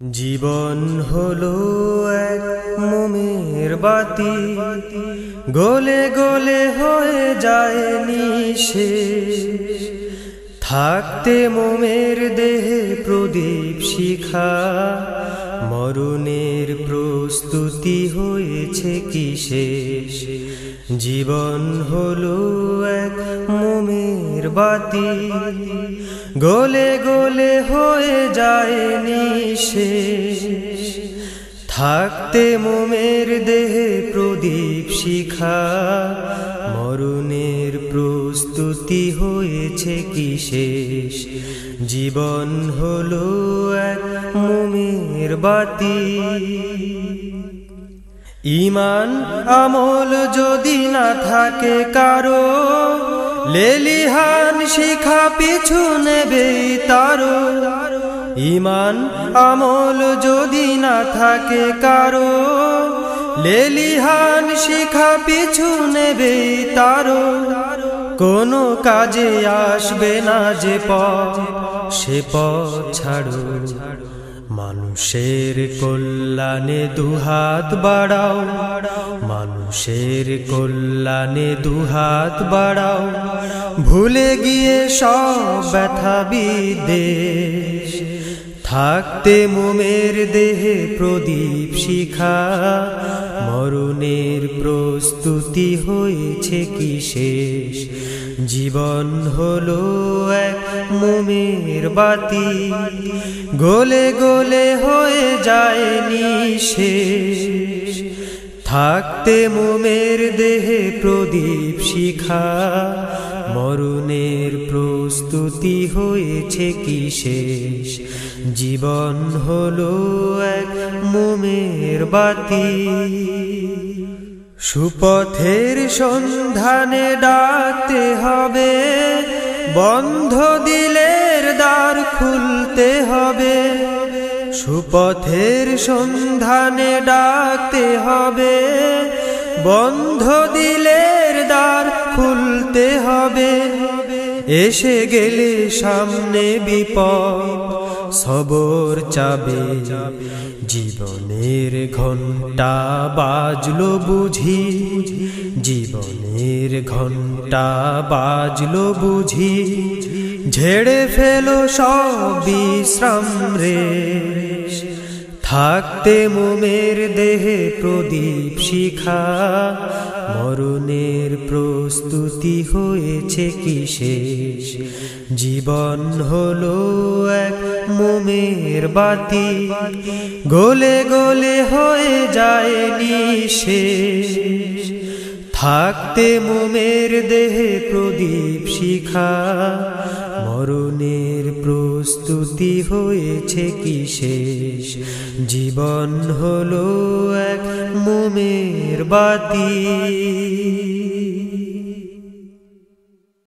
জীবন হলো এক মোমের বাতি, গলে গলে হয়ে যায় নিঃশেষ। থাকতে মোমের দেহে প্রদীপ শিখা, মরণের প্রস্তুতি হয়েছে কি শেষ। জীবন হলো এক মোমের বাতি, গলে গলে হয়ে যায় নিঃশেষ। থাকতে মোমের দেহে প্রদীপ শিখা, মরণের প্রস্তুতি হয়েছে কি শেষ। জীবন হলো এক মোমের বাতি। ঈমান আমল যদি না থাকে কারো, লেলিহান শিখা পিছু নেবে তারো। ঈমান আমল যদি না থাকে কারো, লেলিহান শিখা পিছু নেবে তারো। কোনো কাজে আসবে না যে পথ, সে পথ ছাড়ো। মানুষের কল্যাণে দুহাত বাড়াও, মানুষের কল্যাণে দুহাত বাড়াও। ভুলে গিয়ে সব ব্যথা বিদ্বেষ, থাকতে মোমের দেহে প্রদীপ শিখা, মরণের প্রস্তুতি হয়েছে কি শেষ। জীবন হলো এক মোমের বাতি, গলে গলে হয়ে যায় নিঃশেষ। থাকতে মোমের দেহে প্রদীপ শিখা, মরণের প্রস্তুতি হয়েছে কি শেষ। জীবন হলো এক মোমের বাতি। সুপথের সন্ধানে ডাকতে হবে, বন্ধ দিলের দ্বার খুলতে হবে। সুপথের সন্ধানে ডাকতে হবে, বন্ধ দিলের দ্বার খুলতে হবে। এসে গেলে সামনে বিপদ, সবর চাবে। জীবনের ঘন্টা বাজলো বুঝি, জীবনের ঘন্টা বাজলো বুঝি। ঝেড়ে ফেলো সব বিশ্রাম রেশ, থাকতে মোমের দেহে প্রদীপ শিখা, মরণের প্রস্তুতি হয়েছে কি শেষ। জীবন হলো এক মোমের বাতি, গলে গলে হয়ে যায় নিঃশেষ। থাকতে মোমের দেহে প্রদীপ শিখা, মরণের প্রস্তুতি হয়েছে কি শেষ। জীবন হলো এক মোমের বাতি।